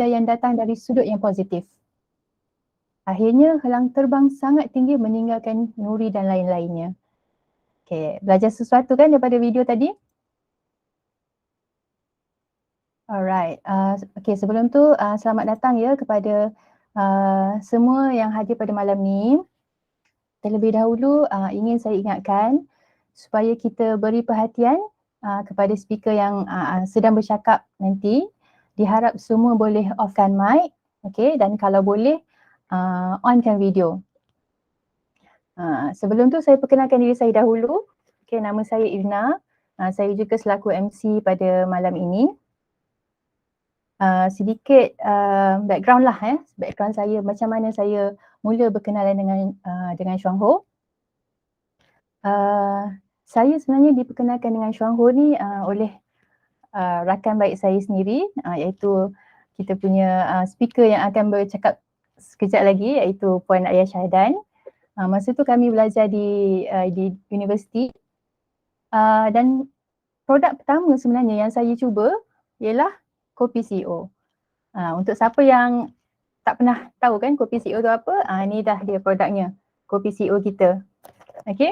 yang datang dari sudut yang positif. Akhirnya helang terbang sangat tinggi meninggalkan Nuri dan lain-lainnya. Okay, belajar sesuatu kan daripada video tadi? Alright, okay, sebelum tu selamat datang ya kepada semua yang hadir pada malam ni. Terlebih dahulu ingin saya ingatkan supaya kita beri perhatian kepada speaker yang sedang bercakap nanti. Diharap semua boleh offkan mic, okay, dan kalau boleh onkan video. Sebelum tu saya perkenalkan diri saya dahulu. Okay, nama saya Irna. Saya juga selaku MC pada malam ini. Sedikit background lah background saya, macam mana saya mula berkenalan dengan Chuang Ho. Saya sebenarnya diperkenalkan dengan Chuang Ho ni oleh rakan baik saya sendiri, iaitu kita punya speaker yang akan bercakap sekejap lagi, iaitu Puan Ayah Syahdan. Masa tu kami belajar di universiti dan produk pertama sebenarnya yang saya cuba ialah kopi CEO. Untuk siapa yang tak pernah tahu kan kopi CEO tu apa, ni dah dia produknya, kopi CEO kita. Okay.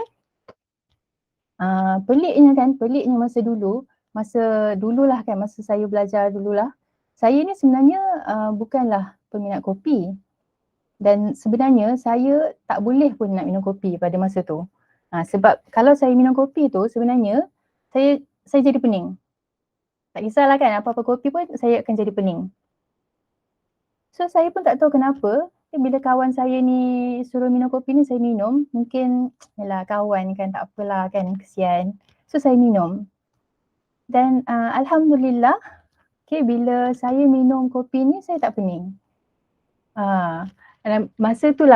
Peliknya masa dululah kan, masa saya belajar dululah, saya ni sebenarnya bukanlah peminat kopi. Dan sebenarnya saya tak boleh pun nak minum kopi pada masa tu. Sebab kalau saya minum kopi tu sebenarnya saya jadi pening. Tak kisahlah kan apa-apa kopi pun saya akan jadi pening. So saya pun tak tahu kenapa bila kawan saya ni suruh minum kopi ni saya minum. Mungkin yalah kawan kan, tak apalah kan, kesian. So saya minum. Dan alhamdulillah, okay, bila saya minum kopi ni saya tak pening. Masa tu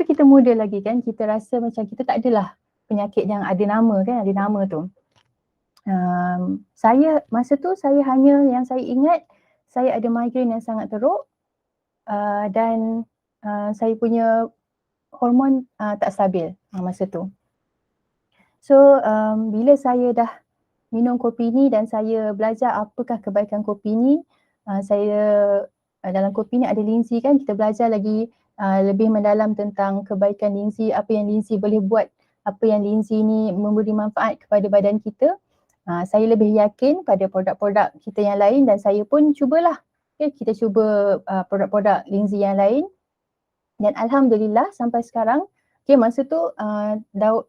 kita muda lagi kan, kita rasa macam kita tak adalah penyakit yang ada nama kan, ada nama tu. Masa tu saya ingat saya ada migraine yang sangat teruk dan saya punya hormon tak stabil masa tu. So bila saya dah minum kopi ni dan saya belajar apakah kebaikan kopi ni, dalam kopi ni ada linzi kan, kita belajar lagi lebih mendalam tentang kebaikan linzi, apa yang linzi boleh buat, apa yang linzi ni memberi manfaat kepada badan kita. Saya lebih yakin pada produk-produk kita yang lain dan saya pun cubalah. Okay, kita cuba produk-produk linzi yang lain dan alhamdulillah sampai sekarang, okay, masa tu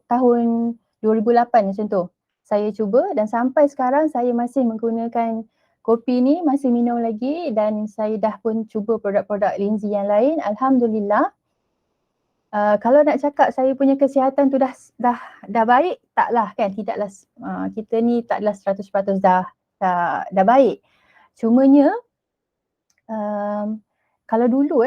tahun 2008 macam tu saya cuba dan sampai sekarang saya masih menggunakan kopi ni, masih minum lagi dan saya dah pun cuba produk-produk linzi yang lain. Alhamdulillah. Kalau nak cakap saya punya kesihatan tu dah baik, taklah kan, tidaklah kita ni taklah 100% dah baik. Cumanya kalau dulu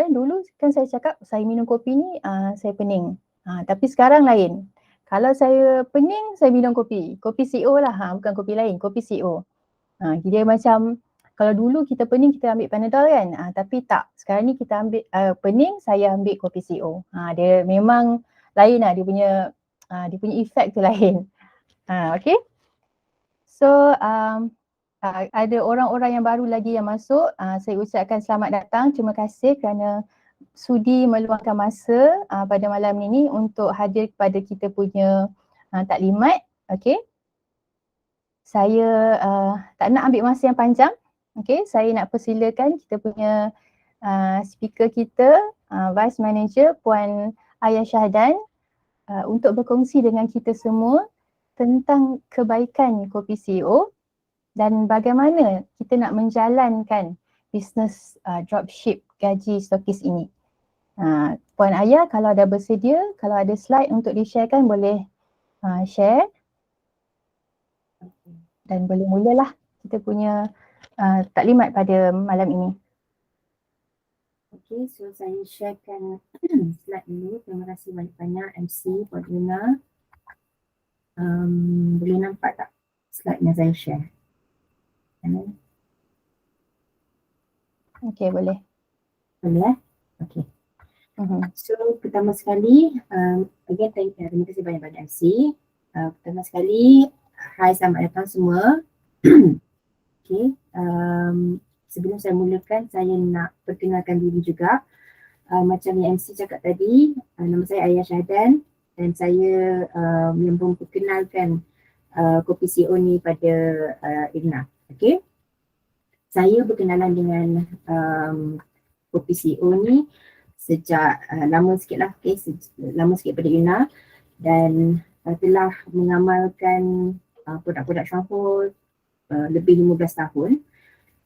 kan saya cakap saya minum kopi ni saya pening. Tapi sekarang lain. Kalau saya pening, saya minum kopi. Kopi CEO lah, bukan kopi lain, kopi CEO. Dia macam, kalau dulu kita pening, kita ambil Panadol kan. Tapi tak, sekarang ni kita ambil pening, saya ambil kopi CEO. Dia memang lain lah, dia punya efek tu lain. Okay. So, ada orang-orang yang baru lagi yang masuk. Saya ucapkan selamat datang. Terima kasih kerana sudi meluangkan masa pada malam ini untuk hadir kepada kita punya taklimat. Okay. Saya tak nak ambil masa yang panjang. Okay. Saya nak persilakan kita punya speaker kita, Vice Manager Puan Ayah Syahdan untuk berkongsi dengan kita semua tentang kebaikan kopi CEO dan bagaimana kita nak menjalankan bisnes dropship gaji stokis ini. Puan Ayah kalau ada bersedia, kalau ada slide untuk di-sharekan boleh share. Dan boleh mulalah kita punya taklimat pada malam ini. Okay, so saya sharekan slide dulu. Terima kasih banyak-banyak MC Puan Irna. Boleh nampak tak slide yang saya share? Okay, boleh. Boleh Okay. So pertama sekali, again terima kasih banyak-banyak MC. Pertama sekali, hai, selamat datang semua. Okay, sebelum saya mulakan, saya nak perkenalkan diri juga. Macam yang MC cakap tadi, nama saya Ayah Syahdan dan saya yang memperkenalkan Kopi CEO ni pada Irna. Okay. Saya berkenalan dengan Kopi CEO ni sejak lama sikit lah, okay, lama sikit pada Irna, dan telah mengamalkan produk-produk Syampo lebih 15 tahun.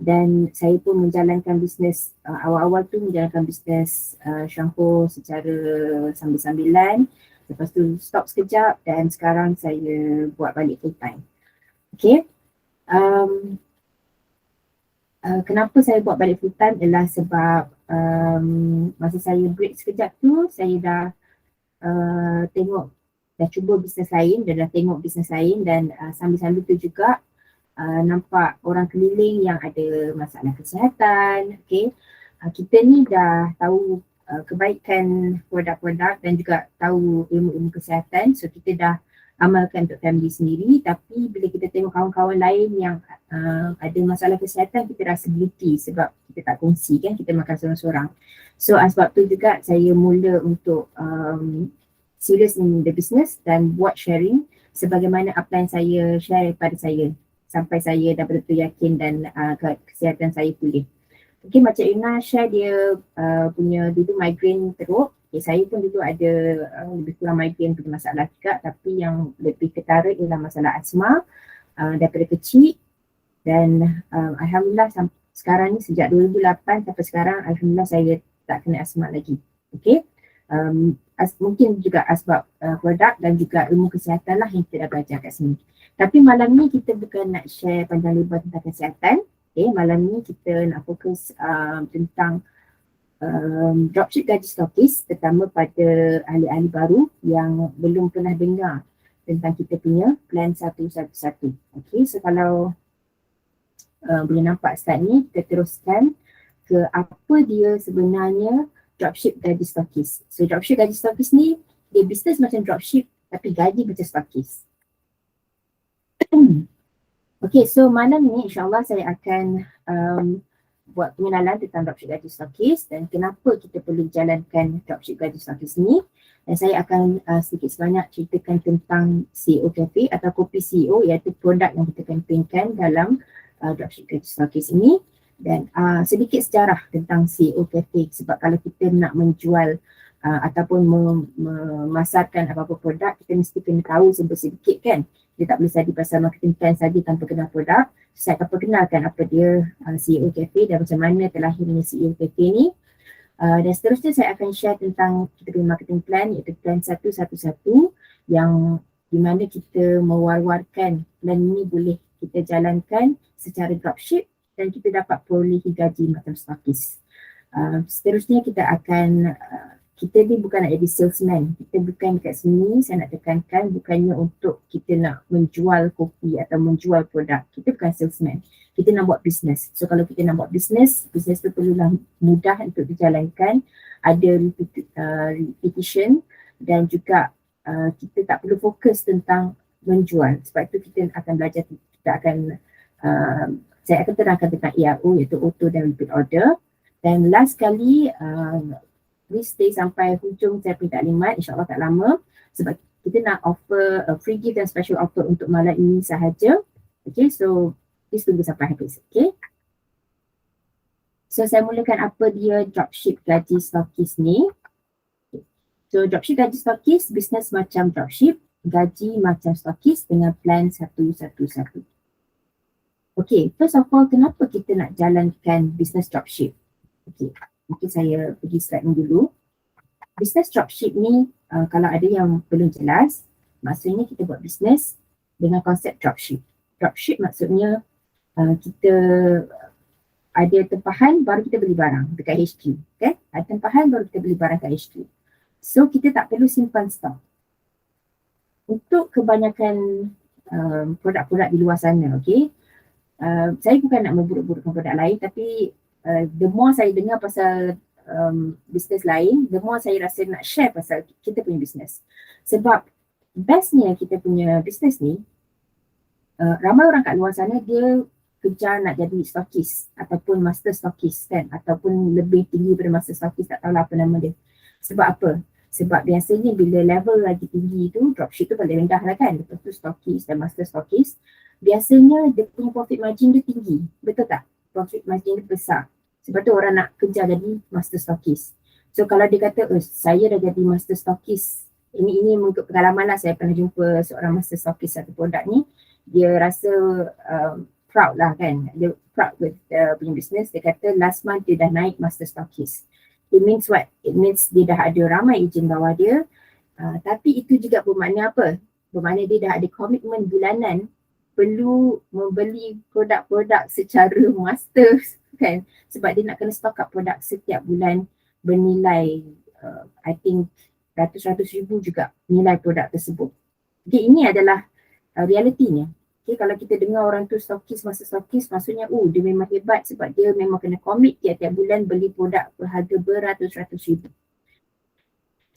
Dan saya pun menjalankan bisnes, awal-awal tu menjalankan bisnes Syampo secara sambil-sambilan. Lepas tu stop sekejap dan sekarang saya buat balik full time. Okay. Kenapa saya buat balik full time ialah sebab masa saya break sekejap tu, saya dah dah cuba bisnes lain, dah tengok bisnes lain, dan sambil-sambil tu juga nampak orang keliling yang ada masalah kesihatan. Okay. Kita ni dah tahu kebaikan produk-produk dan juga tahu ilmu-ilmu kesihatan, so kita dah amalkan untuk family sendiri. Tapi bila kita tengok kawan-kawan lain yang ada masalah kesihatan, kita rasa guilty sebab kita tak kongsi kan, kita makan seorang-seorang. So sebab tu juga saya mula untuk serious in the business dan buat sharing sebagaimana apa yang saya share pada saya sampai saya dah betul-betul yakin dan kesihatan saya pulih. Okay, macam Irna share dia punya dulu migraine teruk. Okay, saya pun dulu ada lebih kurang migraine punya masalah juga, tapi yang lebih ketara ialah masalah asma daripada kecil. Dan Alhamdulillah sekarang ni sejak 2008 sampai sekarang Alhamdulillah saya tak kena asma lagi. Okay. Mungkin juga sebab produk dan juga ilmu kesihatan lah yang kita dah belajar kat sini. Tapi malam ni kita bukan nak share panjang lebar tentang kesihatan. Okay, malam ni kita nak fokus tentang dropship gaji stokis, terutama pada ahli-ahli baru yang belum pernah dengar tentang kita punya plan 111. Okay, so kalau boleh nampak slide ni, kita teruskan ke apa dia sebenarnya dropship gaji stokis. So dropship gaji stokis ni, dia bisnes macam dropship tapi gaji macam stokis. Okay, so malam ni insyaAllah saya akan buat pengenalan tentang dropship gaji stokis dan kenapa kita perlu jalankan dropship gaji stokis ni. Dan saya akan sedikit sebanyak ceritakan tentang CEO Cafe atau Kopi CEO, iaitu produk yang kita kempenkan dalam dropship gaji stokis ini. Dan sedikit sejarah tentang CEO Cafe, sebab kalau kita nak menjual ataupun memasarkan apa-apa produk, kita mesti kena tahu sedikit kan. Dia tak boleh saja pasal marketing plan saja tanpa kenal produk. Saya akan perkenalkan apa dia CEO Cafe dan macam mana terlahirnya CEO Cafe ni. Dan seterusnya saya akan share tentang kita punya marketing plan, iaitu plan 111 yang di mana kita mewar-warkan plan ini boleh kita jalankan secara dropship dan kita dapat perolehi gaji macam stokis. Seterusnya kita akan kita ni bukan nak jadi salesman. Kita bukan dekat sini, saya nak tekankan, bukannya untuk kita nak menjual kopi atau menjual produk. Kita bukan salesman. Kita nak buat bisnes. So kalau kita nak buat bisnes, bisnes tu perlulah mudah untuk dijalankan. Ada repetition dan juga kita tak perlu fokus tentang menjual. Sebab itu kita akan belajar, saya akan terangkan tentang ARO, iaitu auto dan repeat order. Dan last kali, please stay sampai hujung saya punya taklimat, insyaAllah tak lama, sebab kita nak offer free gift dan special offer untuk malam ini sahaja. Okay, so please tunggu sampai habis. Okay, so saya mulakan apa dia dropship gaji stokis ni. So dropship gaji stokis, bisnes macam dropship, gaji macam stokis dengan plan 111. Okay, first of all, kenapa kita nak jalankan bisnes dropship? Okay, mungkin saya pergi slide ni dulu. Bisnes dropship ni, kalau ada yang belum jelas, maksudnya kita buat bisnes dengan konsep dropship. Dropship maksudnya kita ada tempahan baru kita beli barang dekat HQ. Okay? Ada tempahan baru kita beli barang kat HQ. So kita tak perlu simpan stok. Untuk kebanyakan produk-produk di luar sana, okay? Saya bukan nak memburuk-burukkan produk lain, tapi the more saya dengar pasal bisnes lain, the more saya rasa nak share pasal kita punya bisnes. Sebab bestnya kita punya bisnes ni, ramai orang kat luar sana dia kejar nak jadi stokis ataupun master stokis kan, ataupun lebih tinggi daripada master stokis, tak tahulah apa nama dia. Sebab apa? Sebab biasanya bila level lagi tinggi tu, dropship tu paling rendah lah kan, lepas tu stokis dan master stokis, biasanya dia punya profit margin dia tinggi, betul tak? Profit margin dia besar. Sebab tu orang nak kejar jadi master stokis. So kalau dia kata, saya dah jadi master stokis, ini mengikut pengalaman lah, saya pernah jumpa seorang master stokis satu produk ni, dia rasa proud lah kan, dia proud with punya business. Dia kata last month dia dah naik master stokis. It means what? It means dia dah ada ramai ejen bawah dia, tapi itu juga bermakna apa? Bermakna dia dah ada komitmen bulanan perlu membeli produk-produk secara master kan, sebab dia nak kena stock up produk setiap bulan bernilai I think ratus-ratus ribu juga nilai produk tersebut. Okay, ini adalah realitinya. Okay, kalau kita dengar orang tu stokis, masa stokis, maksudnya dia memang hebat sebab dia memang kena commit tiap-tiap bulan beli produk berharga beratus-ratus ribu.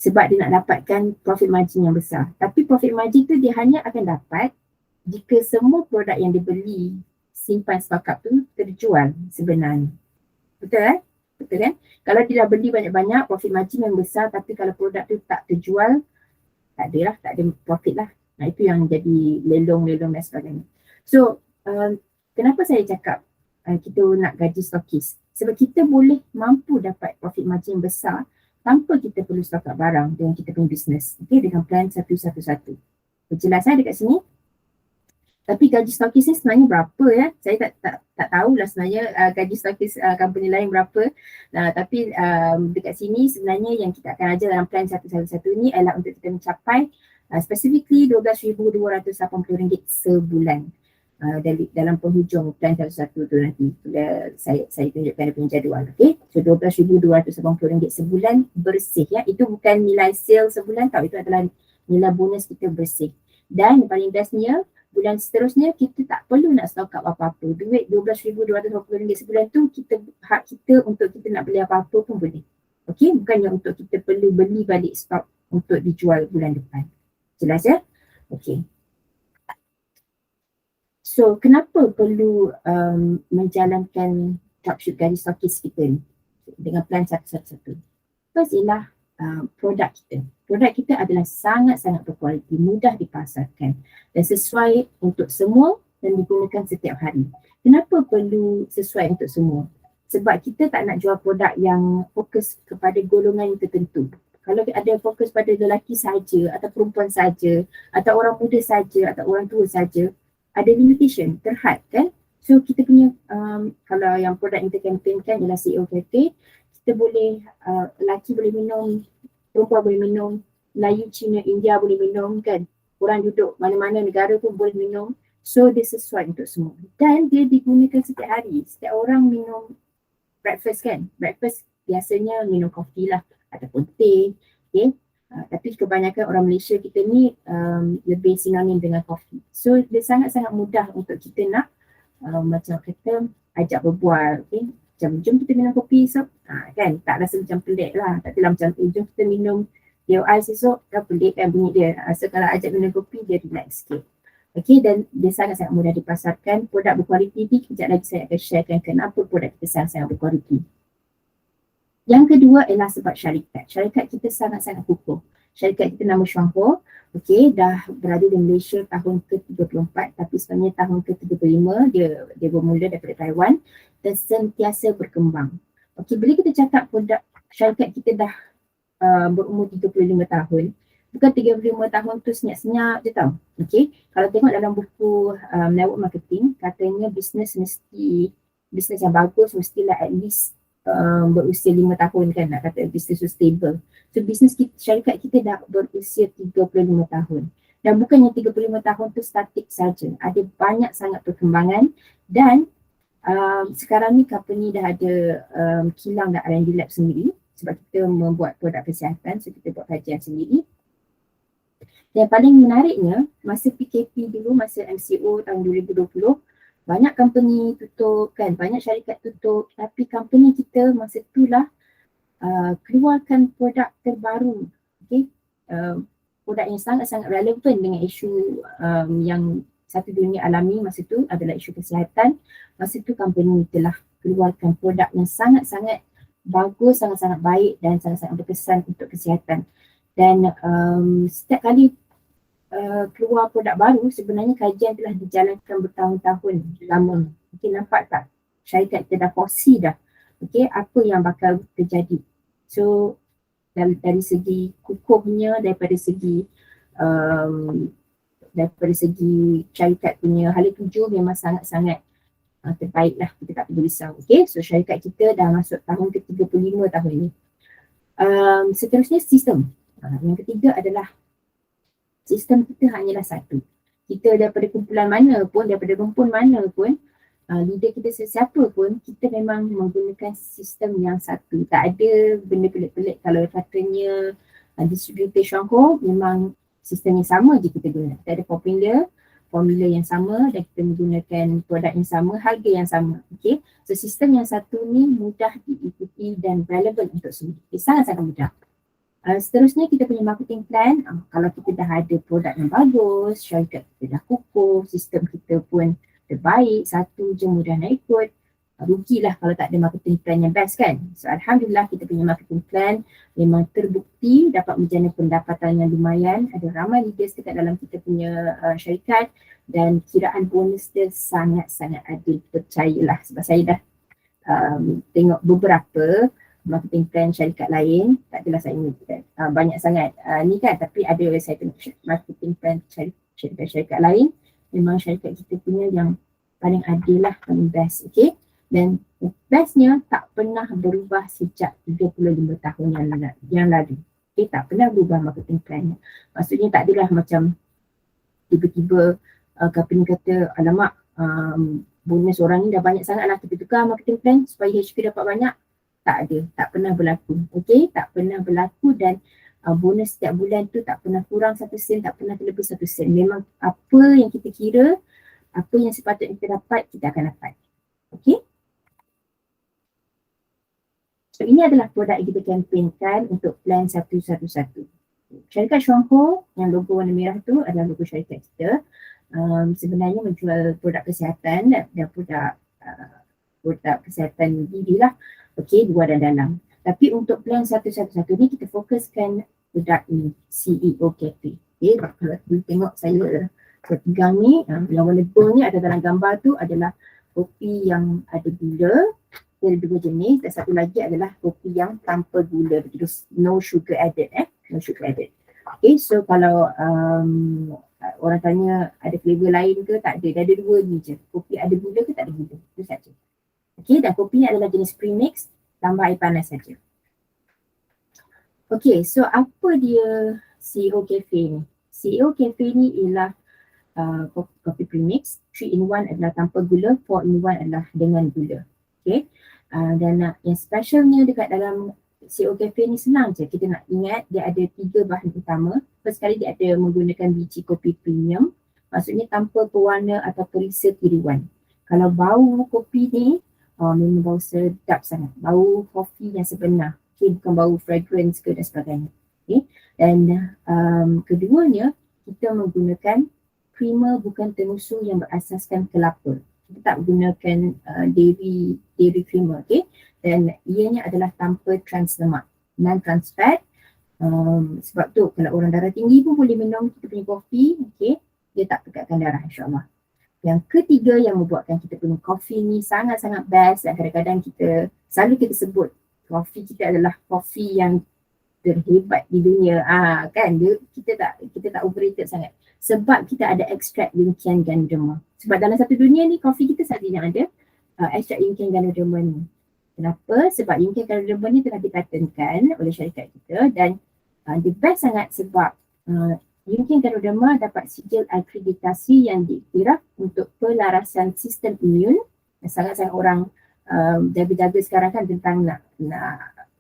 Sebab dia nak dapatkan profit margin yang besar. Tapi profit margin tu dia hanya akan dapat jika semua produk yang dibeli simpan stock up tu terjual sebenarnya. Betul Betul kan? Kalau dia dah beli banyak-banyak, profit margin yang besar, tapi kalau produk tu tak terjual, tak ada profit lah. Nah, itu yang jadi lelong-lelong dan sebagainya. So, kenapa saya cakap kita nak gaji stokis? Sebab kita boleh mampu dapat profit margin besar tanpa kita perlu stock up barang dengan kita punya business. Okay, dengan plan 111. Penjelasan dekat sini. Tapi gaji stokis ni sebenarnya berapa ya? Saya tak tahulah sebenarnya gaji stokis company lain berapa. Tapi dekat sini sebenarnya yang kita akan ajar dalam plan 111 ni adalah untuk kita mencapai specifically RM12,280 sebulan dalam penghujung plan 111 tu nanti. Saya tunjukkan dia punya jadual. Okay? So RM12,280 sebulan bersih ya. Itu bukan nilai sale sebulan tau. Itu adalah nilai bonus kita bersih. Dan yang paling bestnya, bulan seterusnya kita tak perlu nak stock up apa-apa. Duit RM12,280 sebulan tu hak kita untuk kita nak beli apa-apa pun boleh. Okey, bukannya untuk kita perlu beli balik stok untuk dijual bulan depan. Jelas ya? Okey. So, kenapa perlu menjalankan dropship gaji stokis kita ni dengan plan 111? First ialah produk kita. Produk kita adalah sangat-sangat berkualiti, mudah dipasarkan dan sesuai untuk semua dan digunakan setiap hari. Kenapa perlu sesuai untuk semua? Sebab kita tak nak jual produk yang fokus kepada golongan yang tertentu. Kalau ada fokus pada lelaki saja atau perempuan saja atau orang muda saja atau orang tua saja, ada limitation, terhad kan? So kita punya, kalau yang produk yang kita campaignkan ialah CEO Cafe, kita boleh, lelaki boleh minum, perempuan boleh minum, Melayu, Cina, India boleh minum kan. Orang duduk mana-mana negara pun boleh minum. So dia sesuai untuk semua. Dan dia digunakan setiap hari. Setiap orang minum breakfast kan. Breakfast biasanya minum kopi lah ataupun teh. Okay. Tapi kebanyakan orang Malaysia kita ni lebih sinonim dengan kopi. So dia sangat-sangat mudah untuk kita nak macam kata ajak berbual. Okay. Macam jom kita minum kopi esok, kan tak rasa macam pelik lah. Tak kira macam jom kita minum Yo Ais esok, kan pelik kan bunyi dia. So kalau ajak minum kopi dia relax sikit. Okay, dan dia sangat-sangat mudah dipasarkan. Produk berkualiti ni kejap lagi saya akan sharekan kenapa produk kita sangat-sangat berkualiti. Yang kedua ialah sebab syarikat. Syarikat kita sangat-sangat kukuh. Syarikat kita nama Shuangho, okay, dah berada di Malaysia tahun ke-34 tapi sebenarnya tahun ke-35 dia bermula daripada Taiwan dan sentiasa berkembang. Okay, bila kita cakap produk syarikat kita dah berumur 35 tahun, bukan 35 tahun tu senyap-senyap je tau. Okay, kalau tengok dalam buku network marketing, katanya bisnes yang bagus mestilah at least berusia 5 tahun kan, nak kata bisnes tu stable. So bisnes syarikat kita dah berusia 35 tahun. Dan bukannya 35 tahun tu statik saja, ada banyak sangat perkembangan dan sekarang ni company dah ada kilang dan R&D lab sendiri sebab kita membuat produk kesihatan, so kita buat kajian sendiri. Dan paling menariknya, masa PKP dulu, masa MCO tahun 2020, banyak company tutup kan, banyak syarikat tutup, tapi company kita masa itulah keluarkan produk terbaru, okay? Produk yang sangat-sangat relevan dengan isu yang satu dunia alami masa tu adalah isu kesihatan. Masa tu company telah keluarkan produk yang sangat-sangat bagus, sangat-sangat baik dan sangat-sangat berkesan untuk kesihatan. Dan setiap kali keluar produk baru, sebenarnya kajian telah dijalankan bertahun-tahun lama. Okay, nampak tak? Syarikat kita dah foresee dah. Okay, apa yang bakal terjadi. So dari segi kukuhnya, daripada segi syarikat punya hala tuju memang sangat-sangat terbaik lah, kita tak perlu risau. Okay, so syarikat kita dah masuk tahun ke-35 tahun ini. Seterusnya sistem. Yang ketiga adalah sistem kita hanyalah satu. Kita daripada kumpulan mana pun, daripada rumpun mana pun, leader kita sesiapa pun, kita memang menggunakan sistem yang satu. Tak ada benda pelik-pelik. Kalau katanya distributor Shangho, memang sistem yang sama je kita guna. Kita ada formula yang sama dan kita menggunakan produk yang sama, harga yang sama. Okay? So sistem yang satu ni mudah diikuti dan relevan untuk semua. Sangat-sangat mudah. Seterusnya kita punya marketing plan. Kalau kita dah ada produk yang bagus, syarikat kita dah kukuh, sistem kita pun terbaik, satu je mudah nak ikut, rugilah kalau tak ada marketing plan yang best kan. So Alhamdulillah kita punya marketing plan memang terbukti dapat menjana pendapatan yang lumayan. Ada ramai leaders dekat dalam kita punya syarikat dan kiraan bonus dia sangat-sangat adil, percayalah. Sebab saya dah tengok beberapa marketing plan syarikat lain, tak adalah saya ni banyak sangat ni kan, tapi ada saya tengok marketing plan syarikat lain, memang syarikat kita punya yang paling adil lah, paling best. Okay, dan bestnya tak pernah berubah sejak 35 tahun yang lalu. Okay, tak pernah berubah marketing plan. Maksudnya tak adalah macam tiba-tiba company kata alamak bonus orang ni dah banyak sangat lah, kita tukar marketing plan supaya HQ dapat banyak. Tak ada, tak pernah berlaku. Okay, tak pernah berlaku dan bonus setiap bulan tu tak pernah kurang 1 sen, tak pernah terlebih 1 sen. Memang apa yang kita kira, apa yang sepatutnya kita dapat, kita akan dapat. Okay. So ini adalah produk yang kita campaignkan untuk plan 111. Syarikat Shangho yang logo warna merah tu adalah logo syarikat kita. Sebenarnya menjual produk kesihatan dan produk kesihatan diri lah. Okay, luar dan dalam. Tapi untuk plan 111 ni kita fokuskan produk ini, CEO Cafe. Okay, kalau boleh tengok saya pegang ni, yang warna gold ni ada dalam gambar tu adalah kopi yang ada gula. Ada 2 jenis dan satu lagi adalah kopi yang tanpa gula, betul, no sugar added, no sugar added. Okay, so kalau orang tanya ada flavor lain ke, tak ada, dia ada 2 ni je. Kopi ada gula ke tak ada gula, itu saja. Okay, dan kopi ni adalah jenis premix, tambah air panas saja. Okay, so apa dia CEO Cafe ni? CEO Cafe ni ialah kopi premix, 3 in 1 adalah tanpa gula, 4 in 1 adalah dengan gula. Okay, dan yang specialnya dekat dalam CEO Cafe ni senang je. Kita nak ingat dia ada 3 bahan utama. First kali dia ada menggunakan biji kopi premium, maksudnya tanpa pewarna atau perisa tiruan. Kalau bau kopi ni memang bau sedap sangat, bau kopi yang sebenar. Okay, bukan bau fragrance ke dan sebagainya. Okay, dan keduanya kita menggunakan creamer bukan tenusu yang berasaskan kelapa. Kita tak gunakan dairy creamer, okay? Dan ianya adalah tanpa trans lemak, non-trans fat. Sebab tu kalau orang darah tinggi pun boleh minum kita punya kopi, okay? Dia tak pekatkan darah, insyaAllah. Yang ketiga yang membuatkan kita punya kopi ni sangat-sangat best dan kadang-kadang selalu kita sebut kopi kita adalah kopi yang terhebat di dunia. Kan kita tak overrated sangat. Sebab kita ada ekstrak Yunqian Ganoderma. Sebab dalam satu dunia ni kopi kita saja yang ada ekstrak Yunqian Ganoderma ni. Kenapa? Sebab Yunqian Ganoderma ni telah dipatentkan oleh syarikat kita dan the best sangat sebab Yunqian Ganoderma dapat sijil akreditasi yang diiktiraf untuk pelarasan sistem imun. Sangat-sangat orang jaga-jaga sekarang kan tentang nak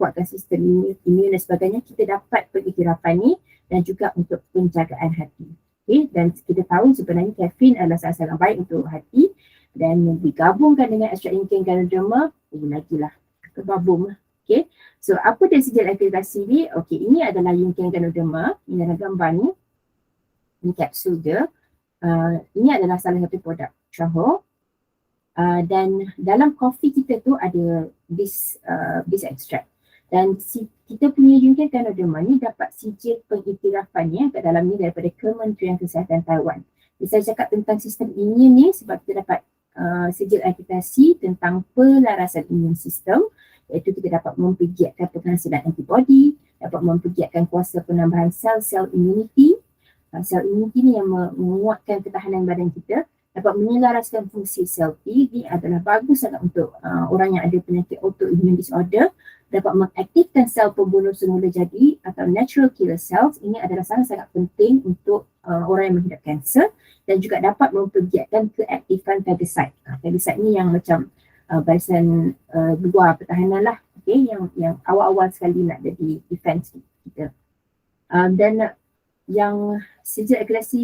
kuatkan sistem imun dan sebagainya. Kita dapat pengiktirafan ni dan juga untuk penjagaan hati. Okay? Dan kita tahu sebenarnya kafein adalah sangat-sangat baik untuk hati dan digabungkan dengan ekstrak Yunqian Ganoderma, lagilah kebabum lah. Okay? So apa dia sijil akreditasi ni? Okay, ini adalah Yunqian Ganoderma, ini adalah gambar ni. Ini kapsul dia. Ini adalah salah satu produk Shuangho. Dan dalam kopi kita tu ada this extract. Dan kita punya Yunke Ganoderma ni dapat sijil pengiktirafannya kat dalam ni daripada Kementerian Kesihatan Taiwan. Saya cakap tentang sistem imun ni sebab kita dapat sijil akreditasi tentang pelarasan imun sistem, iaitu kita dapat mempergiatkan penghasilan antibody, dapat mempergiatkan kuasa penambahan sel-sel immunity. Sel immunity ni yang menguatkan ketahanan badan kita, dapat menyelaraskan fungsi sel T. Ini adalah bagus sangat untuk orang yang ada penyakit autoimmune disorder, dapat mengaktifkan sel pembunuh semula jadi atau natural killer cells. Ini adalah sangat-sangat penting untuk orang yang menghidap kanser, dan juga dapat mempergiatkan keaktifan phagocyte. Phagocyte ni yang macam barisan luar pertahanan lah, okay? yang awal-awal sekali nak jadi defense kita. Dan yang sijil akreditasi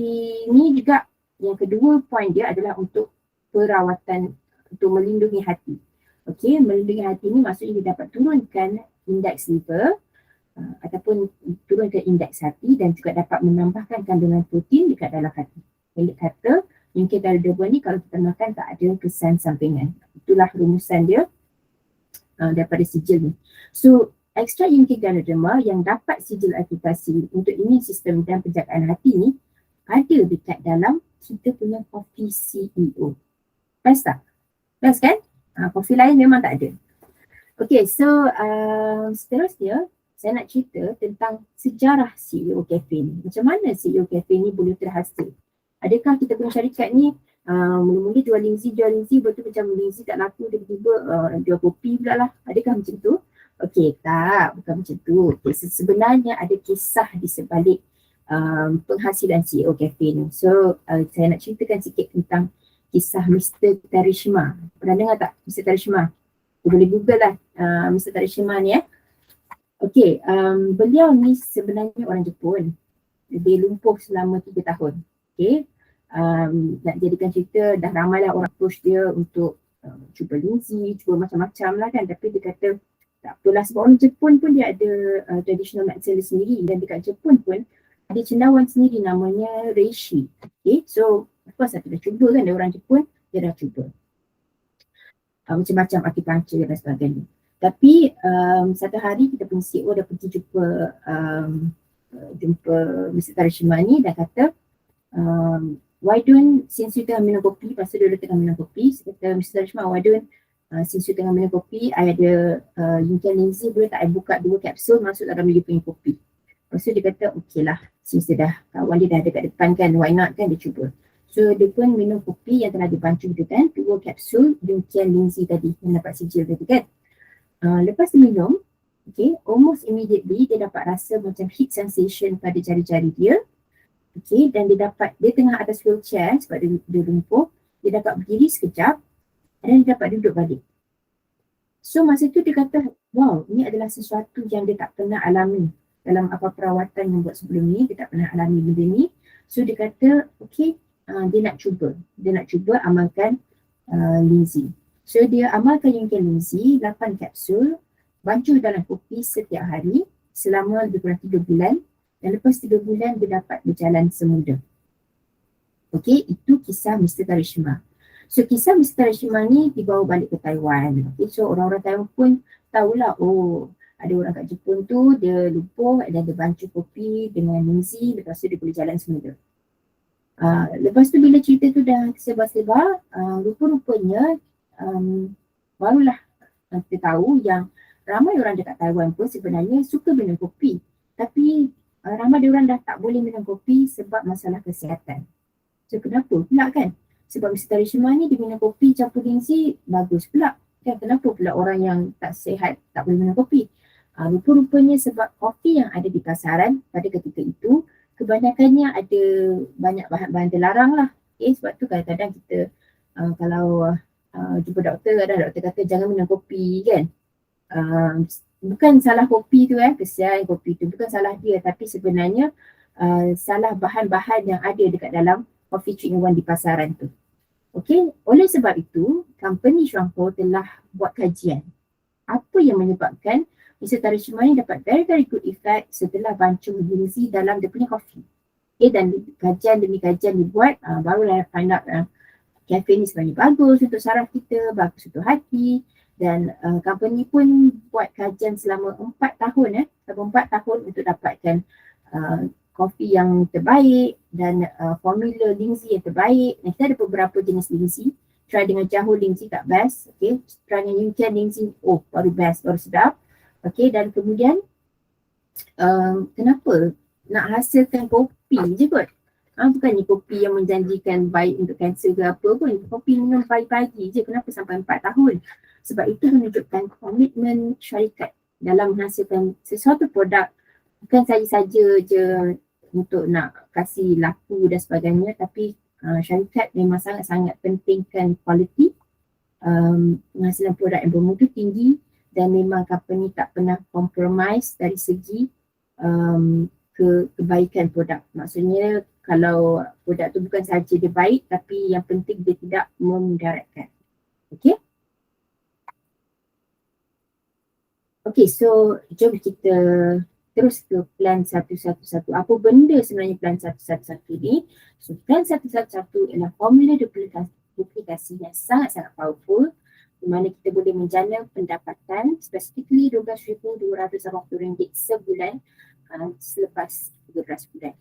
ni juga, yang kedua point dia adalah untuk perawatan, untuk melindungi hati. Okey, melindungi hati ni maksudnya dia dapat turunkan indeks liver ataupun turunkan indeks hati, dan juga dapat menambahkan kandungan protein dekat dalam hati. Pendek kata, Yunke Ganoderma ni kalau kita makan tak ada kesan sampingan. Itulah rumusan dia daripada sijil ni. So, ekstrak Yunke Ganoderma yang dapat sijil akreditasi untuk imun sistem dan penjagaan hati ni ada dekat dalam kita punya kopi CEO. Best tak? Best kan? Kopi lain memang tak ada. Okay, so seterusnya saya nak cerita tentang sejarah CEO Cafe ni. Macam mana CEO Cafe ni boleh terhasil? Adakah kita punya syarikat ni mula-mula jual linzi, betul macam linzi tak laku, tiba-tiba jual kopi pula lah. Adakah macam tu? Okay, tak, bukan macam tu. Okay, sebenarnya ada kisah di sebalik penghasilan CEO Cafe ni. So saya nak ceritakan sikit tentang kisah Mr. Terishima. Pernah dengar tak Mr. Terishima? Boleh google lah Mr. Terishima ni . Okay, beliau ni sebenarnya orang Jepun. Dia lumpuh selama 3 tahun. Okay, nak jadikan cerita, dah ramai lah orang approach dia untuk cuba linzi, cuba macam-macam lah kan. Tapi dia kata tak apalah, sebab orang Jepun pun dia ada traditional medicine dia sendiri, dan dekat Jepun pun ada cendawan sendiri namanya reishi. Okay, so of course dia dah cuba kan, dia orang Jepun, dia dah cuba macam-macam acupuncture dan sebagainya. Tapi satu hari kita punya CEO dah pergi jumpa Mr. Terishima ni, dan kata why don't, since you tengah minum kopi, pasal dia tengah minum kopi, kata Mr. Terishima, why don't since you tengah minum kopi, I ada Yunke linzi, boleh tak I buka 2 kapsul masuk dalam you punya kopi. Lepas tu dia kata okey lah, since dia dah, kawan dia dah ada kat depan kan, why not kan, dia cuba. So dia pun minum kopi yang telah dibancuh tu kan, 2 kapsul Yunke linzi tadi yang dapat sijil tadi kan. Lepas dia minum, okay, almost immediately dia dapat rasa macam heat sensation pada jari-jari dia. Okay, dan dia tengah atas wheelchair sebab dia lumpuh, dia dapat berdiri sekejap dan dia dapat duduk balik. So masa tu dia kata, wow, ini adalah sesuatu yang dia tak pernah alami. Dalam apa perawatan yang buat sebelum ni, dia tak pernah alami benda ni. So dia kata, okay, dia nak cuba amalkan linzi. So dia amalkan Yunke linzi 8 kapsul, bancuh dalam kopi setiap hari selama lebih kurang 3 bulan, dan lepas 3 bulan dia dapat berjalan semula. Okay, itu kisah Mr. Terishima. So kisah Mr. Terishima ni dibawa balik ke Taiwan. Okay, so orang-orang Taiwan pun tahulah, oh ada orang kat Jepun tu, dia lumpuh dan dia bancuh kopi dengan linzi, lepas tu dia boleh jalan semula. Lepas tu bila cerita tu dah sebar-sebar, rupa-rupanya barulah kita tahu yang ramai orang dekat Taiwan pun sebenarnya suka minum kopi. Tapi ramai orang dah tak boleh minum kopi sebab masalah kesihatan. So kenapa pula kan? Sebab Mr. Terishima ni dia minum kopi campur linzi, bagus pula. Kan kenapa pula orang yang tak sihat tak boleh minum kopi? Rupa-rupanya sebab kopi yang ada di pasaran pada ketika itu kebanyakannya ada banyak bahan-bahan terlarang lah. Okay, sebab tu kadang-kadang kita kalau jumpa doktor, kadang doktor kata jangan minum kopi kan. Bukan salah kopi tu kesian kopi tu, bukan salah dia, tapi sebenarnya salah bahan-bahan yang ada dekat dalam coffee 3-in-1 di pasaran tu. Okay, oleh sebab itu company Shuangho telah buat kajian apa yang menyebabkan Mr. Terishima ni dapat very good effect setelah bancuh linzi dalam dia punya kopi. Dan kajian demi kajian dibuat, barulah find out kafe ni sebenarnya bagus untuk saraf kita, bagus untuk hati. Dan company pun buat kajian selama 4 tahun selama 4 tahun untuk dapatkan kopi yang terbaik dan formula Lindsay yang terbaik. Dan kita ada beberapa jenis Lindsay. Try dengan Jahu Lindsay tak best, try dengan Yuntian Lindsay, baru best, baru sedap. Dan kemudian kenapa nak hasilkan kopi je kot? Bukannya kopi yang menjanjikan baik untuk kanser ke apa pun. Kopi minum pagi-pagi je, kenapa sampai 4 tahun? Sebab itu menunjukkan komitmen syarikat dalam menghasilkan sesuatu produk. Bukan saja je untuk nak kasih laku dan sebagainya, tapi syarikat memang sangat-sangat pentingkan kualiti, penghasilan produk yang bermutu tinggi, dan memang company tak pernah compromise dari segi kebaikan produk. Maksudnya kalau produk tu bukan sahaja dia baik, tapi yang penting dia tidak memudaratkan. So jom kita terus ke plan 111. Apa benda sebenarnya plan 111 ni? So plan 111 ialah formula duplikasi yang sangat-sangat powerful, di mana kita boleh menjana pendapatan specifically RM12,280 sebulan selepas 13 bulan.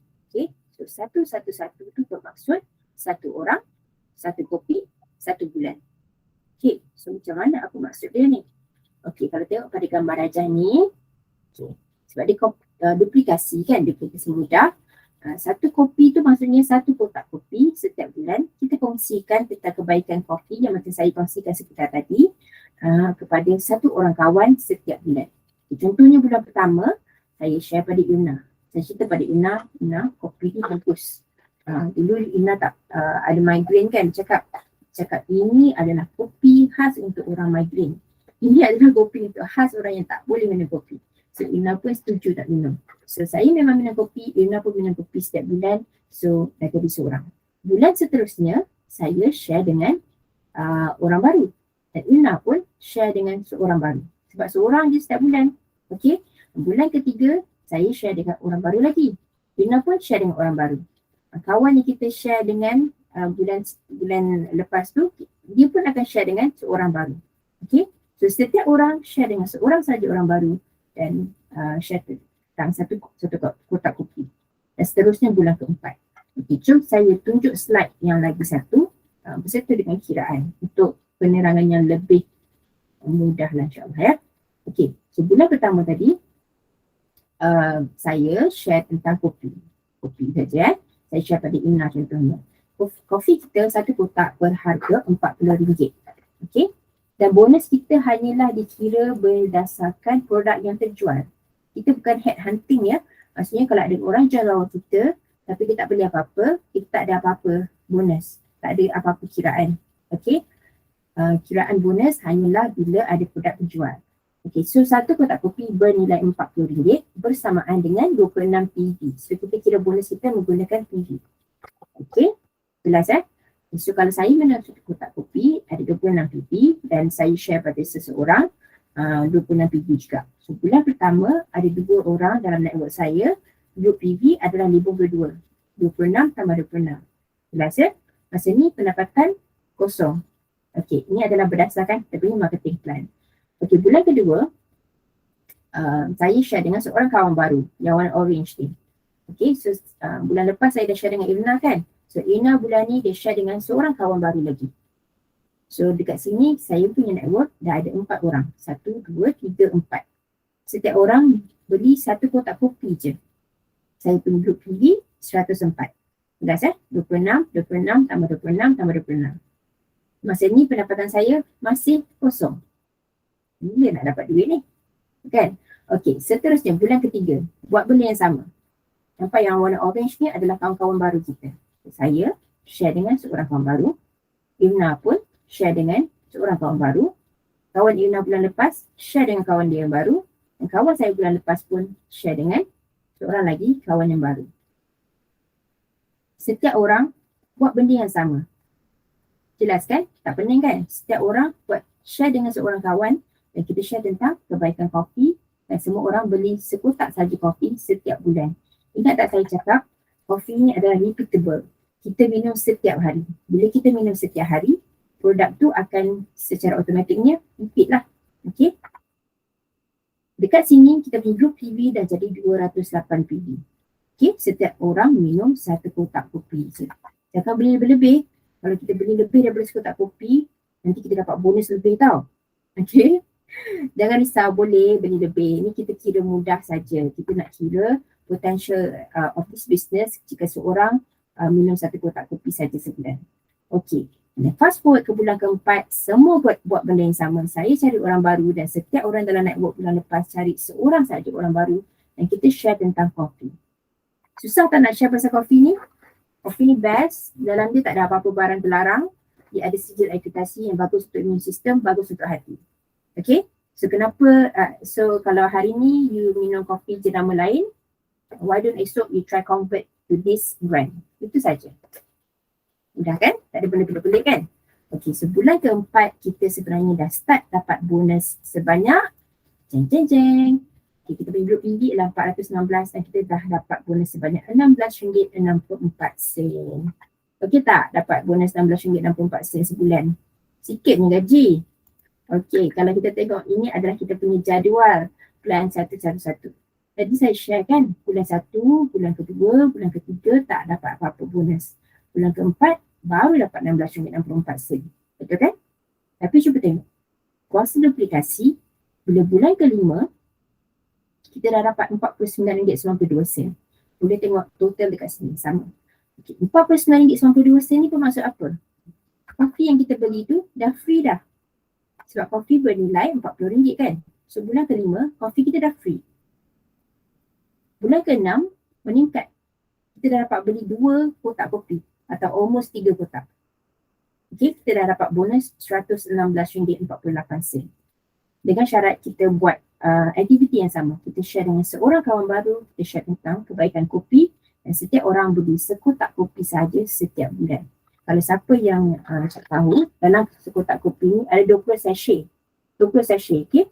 So 111 itu bermaksud satu orang, satu kopi, satu bulan. So macam mana aku maksud dia ni? Kalau tengok pada gambar rajah ni, sebab dia duplikasi kan, duplikasi mudah. Satu kopi tu maksudnya satu kotak kopi setiap bulan. Kita kongsikan tentang kebaikan kopi yang macam saya kongsikan sekitar tadi kepada satu orang kawan setiap bulan. Contohnya bulan pertama, saya share pada Ina. Saya cerita pada Ina, kopi ni bagus. Dulu Ina tak ada migraine kan, cakap ini adalah kopi khas untuk orang migraine. Ini adalah kopi untuk khas orang yang tak boleh minum kopi. So Ina pun setuju tak minum. So saya memang minum kopi, Ina pun minum kopi setiap bulan. So dah jadi seorang. Bulan seterusnya saya share dengan orang baru. Dan Ina pun share dengan seorang baru. Sebab seorang je setiap bulan. Bulan ketiga saya share dengan orang baru lagi. Ina pun share dengan orang baru. Kawan yang kita share dengan bulan lepas tu, dia pun akan share dengan seorang baru. So setiap orang share dengan seorang saja orang baru. Dan share tentang satu kotak kopi. Dan seterusnya bulan keempat. Jom saya tunjuk slide yang lagi satu beserta dengan kiraan untuk penerangan yang lebih mudah lah insyaAllah So bulan pertama tadi saya share tentang kopi saja Saya share pada Ina contohnya. Kopi kita satu kotak berharga RM40. Dan bonus kita hanyalah dikira berdasarkan produk yang terjual. Kita bukan headhunting ya. Maksudnya kalau ada orang jual lawan kita, tapi dia tak beli apa-apa, kita tak ada apa-apa bonus. Tak ada apa-apa kiraan. Kiraan bonus hanyalah bila ada produk terjual. So satu kotak kopi bernilai RM40 bersamaan dengan 26 PV. So kita kira bonus kita menggunakan PV. Jelas So kalau saya minum satu kotak kopi ada 26 PV dan saya share pada seseorang 26 PV juga. So bulan pertama ada 2 orang dalam network saya, group PV adalah 52. 26 tambah 26. Jelas Masa ni pendapatan kosong. Ini adalah berdasarkan kita punya marketing plan. Bulan kedua saya share dengan seorang kawan baru yang warna orange ni. So bulan lepas saya dah share dengan Irna kan. So Ina bulan ni dia share dengan seorang kawan baru lagi. So dekat sini saya punya network dah ada 4 orang. 1, 2, 3, 4. Setiap orang beli satu kotak kopi je. Saya punya group PV 104. Jelas 26, 26 tambah 26 tambah 26. Masa ni pendapatan saya masih kosong. Bila nak dapat duit ni? Kan? Seterusnya bulan ketiga. Buat benda yang sama. Nampak yang warna orange ni adalah kawan-kawan baru kita. Saya share dengan seorang kawan baru. Irna pun share dengan seorang kawan baru. Kawan Irna bulan lepas share dengan kawan dia yang baru. Dan kawan saya bulan lepas pun share dengan seorang lagi kawan yang baru. Setiap orang buat benda yang sama. Jelas kan? Tak pening kan? Setiap orang buat share dengan seorang kawan dan kita share tentang kebaikan kopi dan semua orang beli sekotak saja kopi setiap bulan. Ingat tak saya cakap kopi ni adalah repeatable. Kita minum setiap hari. Bila kita minum setiap hari, produk tu akan secara automatiknya repeat lah. Okay. Dekat sini kita punya group PV dah jadi 208 PV. Okay, setiap orang minum satu kotak kopi je. Jangan beli lebih-lebih. Kalau kita beli lebih daripada sekotak kopi, nanti kita dapat bonus lebih tau. Okay. Jangan risau, boleh beli lebih. Ini kita kira mudah saja. Kita nak kira potential of this business jika seorang minum satu kotak kopi saja sebulan. Okay. Dan fast forward ke bulan keempat, semua buat benda yang sama. Saya cari orang baru dan setiap orang dalam network bulan lepas cari seorang saja orang baru dan kita share tentang kopi. Susah tak nak share pasal kopi ni? Kopi ni best, dalam dia tak ada apa-apa barang terlarang. Dia ada sijil akreditasi yang bagus untuk immune system, bagus untuk hati. Okay, so kenapa, so kalau hari ni you minum kopi jenama lain, why don't esok you try convert to this brand? Itu saja. Mudah kan? Tak ada benda pelik-pelik kan? Okay, so bulan keempat kita sebenarnya dah start dapat bonus sebanyak jeng. Okay, kita punya group tinggi ialah 416 dan kita dah dapat bonus sebanyak RM16.64. Okey tak dapat bonus RM16.64 sebulan? Sikitnya gaji. Okey, kalau kita tengok ini adalah kita punya jadual plan 111. Tadi saya share kan, bulan 1, bulan kedua, bulan ketiga tak dapat apa-apa bonus. Bulan keempat baru dapat RM16.64. Betul kan? Tapi cuba tengok. Kuasa duplikasi bila bulan kelima kita dah dapat RM49.92. Boleh tengok total dekat sini sama. Okay, RM49.92 ni bermaksud apa? Kopi yang kita beli tu dah free dah. Sebab kopi bernilai RM40 kan. So bulan kelima kopi kita dah free. Bulan keenam meningkat. Kita dah dapat beli 2 kotak kopi atau almost 3 kotak. Okay, kita dah dapat bonus RM116.48. Dengan syarat kita buat aktiviti yang sama. Kita share dengan seorang kawan baru, kita share tentang kebaikan kopi dan setiap orang beli sekotak kopi saja setiap bulan. Kalau siapa yang tak tahu, dalam sekotak kopi ni ada 20 sachet. 20 sachet, okay?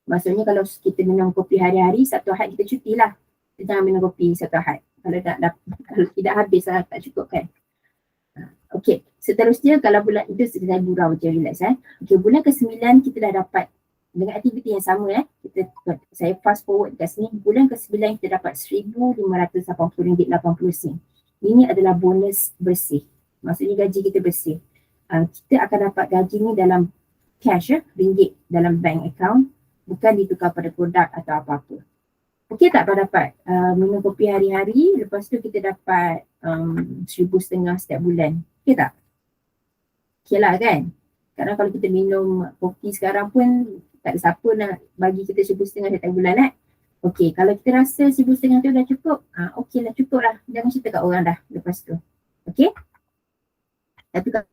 Maksudnya kalau kita minum kopi hari-hari, satu ahad kita cuti lah. Kita jangan minum kopi satu ahad. Kalau tidak habis lah, tak cukup kan. Okay, seterusnya kalau bulan itu saya gurau je, relax Okay, bulan ke-9 kita dah dapat dengan aktiviti yang sama saya fast forward kat sini. Bulan ke-9 kita dapat RM1,580.80. Ini adalah bonus bersih. Maksudnya gaji kita bersih. Kita akan dapat gaji ni dalam cash ringgit dalam bank account, bukan ditukar pada produk atau apa-apa. Okey tak kalau dapat minum kopi hari-hari, lepas tu kita dapat RM1,500 setiap bulan. Okey tak? Okey lah kan? Sekarang kalau kita minum kopi sekarang pun tak ada siapa nak bagi kita RM1,500 setiap bulan Okey, kalau kita rasa RM1,500 tu dah cukup, okey lah, cukup lah. Jangan cerita kat orang dah lepas tu. Okey? Tapi kalau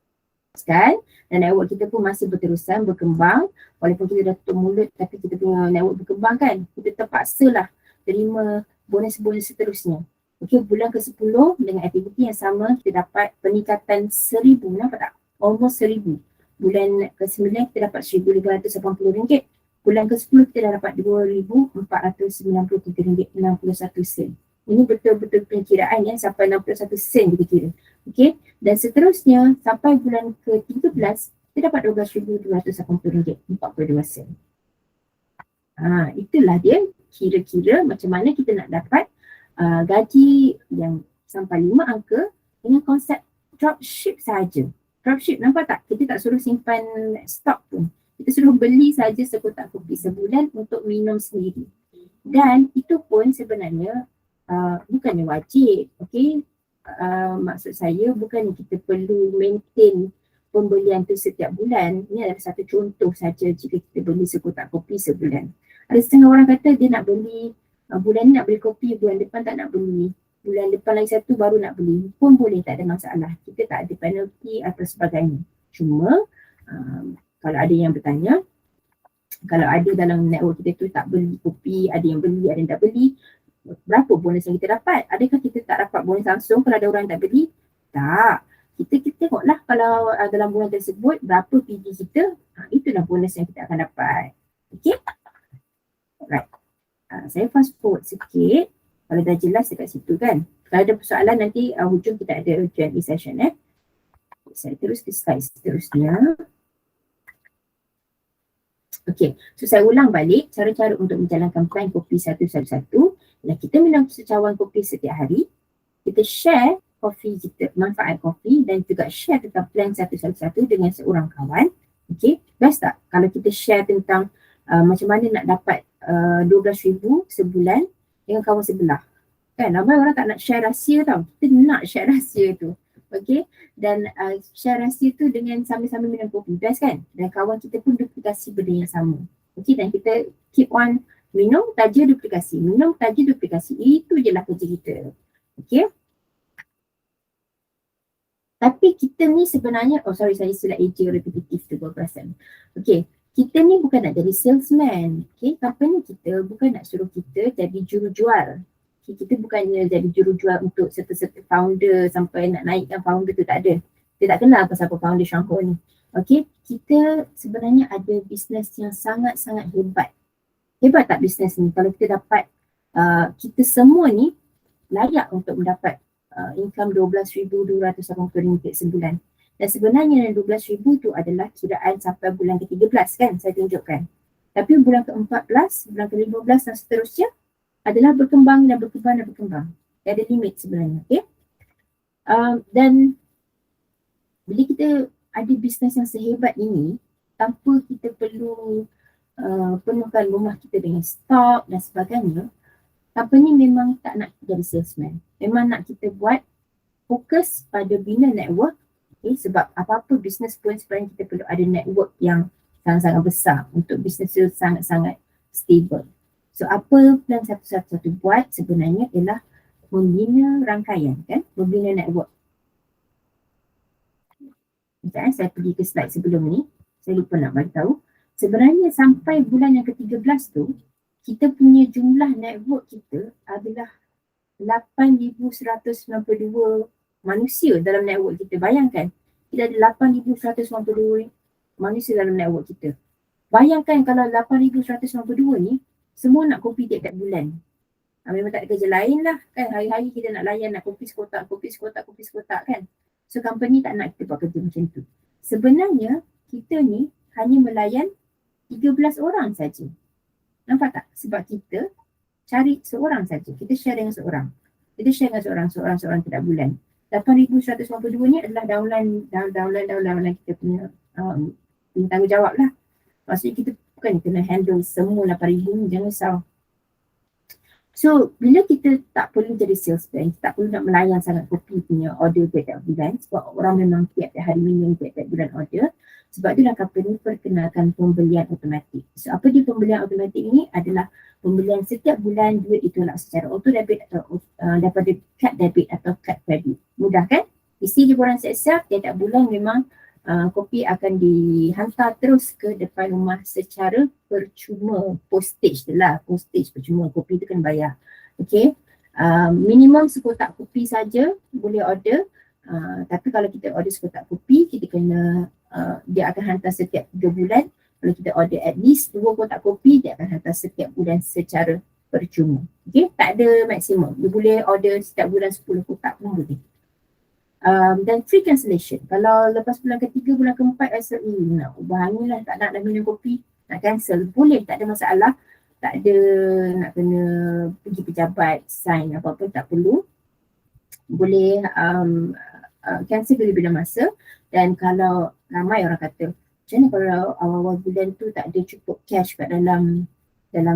dan network kita pun masih berterusan berkembang, walaupun kita dah tutup mulut tapi kita punya network berkembang kan, kita terpaksa lah terima bonus-bonus seterusnya. Okey, bulan ke-10 dengan aktiviti yang sama kita dapat peningkatan 1,000, nampak tak? Almost 1,000. Bulan ke-9 kita dapat RM1,580. Bulan ke-10 kita dah dapat RM2,493.61. Ini betul-betul perkiraan sampai 61 sen kita kira. Okey, dan seterusnya sampai bulan ke-13 kita dapat RM12,280.42. Itulah dia kira-kira macam mana kita nak dapat gaji yang sampai 5 angka dengan konsep dropship saja. Dropship, nampak tak? Kita tak suruh simpan stok pun. Kita suruh beli saja sekotak kopi sebulan untuk minum sendiri. Dan itu pun sebenarnya bukannya wajib, okey? Maksud saya bukannya kita perlu maintain pembelian tu setiap bulan. Ini adalah satu contoh saja jika kita beli sekotak kopi sebulan. Ada setengah orang kata dia nak beli, bulan ni nak beli kopi, bulan depan tak nak beli. Bulan depan lagi satu baru nak beli. Pun boleh, tak ada masalah. Kita tak ada penalty atau sebagainya. Cuma kalau ada yang bertanya, kalau ada dalam network kita tu tak beli kopi, ada yang beli, ada yang tak beli, berapa bonus yang kita dapat? Adakah kita tak dapat bonus langsung kalau ada orang yang tak beli? Tak. Kita tengoklah kalau dalam bulan tersebut berapa PG kita, itulah bonus yang kita akan dapat. Okay? Alright. Saya fast forward sikit. Kalau dah jelas dekat situ kan. Kalau ada persoalan nanti hujung kita ada Q&A session Saya terus ke slide seterusnya. Okey, so saya ulang balik cara-cara untuk menjalankan plan kopi 111. Ialah kita minum secawan kopi setiap hari. Kita share kopi kita, manfaat kopi dan juga share tentang plan 111 dengan seorang kawan. Okey, best tak kalau kita share tentang macam mana nak dapat 12,000 sebulan dengan kawan sebelah. Kan, ramai orang tak nak share rahsia tau. Kita nak share rahsia tu. Okey, dan share rahsia tu dengan sambil-sambil minum kopi. Best kan? Dan kawan kita pun duplikasi benda yang sama. Okey, dan kita keep on minum, taja, duplikasi. Minum, taja, duplikasi. Itu je lah kerja kita. Okey. Tapi kita ni sebenarnya, saya istilah AJ repetitif tu buat perasan. Okey, kita ni bukan nak jadi salesman. Okey, company kita bukan nak suruh kita jadi jurujual. Okay, kita bukannya jadi jurujual untuk serta-serta founder sampai nak naikkan founder tu, tak ada. Kita tak kenal pasal apa founder Syangkor ni. Okay, kita sebenarnya ada bisnes yang sangat-sangat hebat. Hebat tak bisnes ni? Kalau kita dapat, kita semua ni layak untuk mendapat income RM12,280 sebulan. Dan sebenarnya RM12,000 tu adalah kiraan sampai bulan ke-13 kan, saya tunjukkan. Tapi bulan ke-14, bulan ke-15 dan seterusnya adalah berkembang dan berkembang dan berkembang. Dia ada limit sebenarnya, okay? Dan bila kita ada bisnes yang sehebat ini, tanpa kita perlu penuhkan rumah kita dengan stok dan sebagainya, company memang tak nak jadi salesman. Memang nak kita buat fokus pada bina network, okay? Sebab apa-apa bisnes pun sebenarnya kita perlu ada network yang sangat-sangat besar untuk bisnes itu sangat-sangat stable. So apa plan 111 buat sebenarnya ialah membina rangkaian kan, membina network. Sekejap, saya pergi ke slide sebelum ni, saya lupa nak beritahu. Sebenarnya sampai bulan yang ke-13 tu, kita punya jumlah network kita adalah 8,192 manusia dalam network kita. Bayangkan, kita ada 8,192 manusia dalam network kita. Bayangkan kalau 8,192 ni semua nak kopi tiap-tiap bulan. Memang tak ada kerja lain lah kan. Hari-hari kita nak layan, nak kopi sekotak kan. So company tak nak kita buat kerja macam tu. Sebenarnya kita ni hanya melayan 13 orang saja. Nampak tak? Sebab kita cari seorang saja. Kita share dengan seorang. Kita share dengan seorang tiap bulan. 8,192 ni adalah downline kita punya tanggungjawab lah. Maksudnya kita bukan kena handle semua 8,000 ni, jangan risau. So bila kita tak perlu jadi salesman, kita tak perlu nak melayan sangat kopi punya order tiap-tiap bulan, sebab orang memang tiap-tiap hari minum, tiap-tiap bulan order. Sebab itulah company perkenalkan pembelian automatik. So apa dia pembelian automatik ni? Adalah pembelian setiap bulan duit ditolak secara auto debit atau daripada kad debit atau kad kredit. Mudah kan? Isi je borang siap-siap, tiap-tiap bulan memang kopi akan dihantar terus ke depan rumah secara percuma. Postage lah, postage percuma. Kopi tu kan bayar. Okay. Minimum sekotak kopi saja boleh order. Tapi kalau kita order sekotak kopi, kita kena dia akan hantar setiap 3 bulan. Kalau kita order at least 2 kotak kopi, dia akan hantar setiap bulan secara percuma. Okay, tak ada maksimum. Dia boleh order setiap bulan 10 kotak pun boleh. Dan free cancellation. Kalau lepas bulan ke-3, bulan ke-4 rasa nak ubah lah, tak nak dah minum kopi, nak cancel, boleh, tak ada masalah. Tak ada nak kena pergi pejabat, sign apa-apa, tak perlu. Boleh cancel bila-bila masa. Dan kalau ramai orang kata, macam mana kalau awal-awal bulan tu tak ada cukup cash kat dalam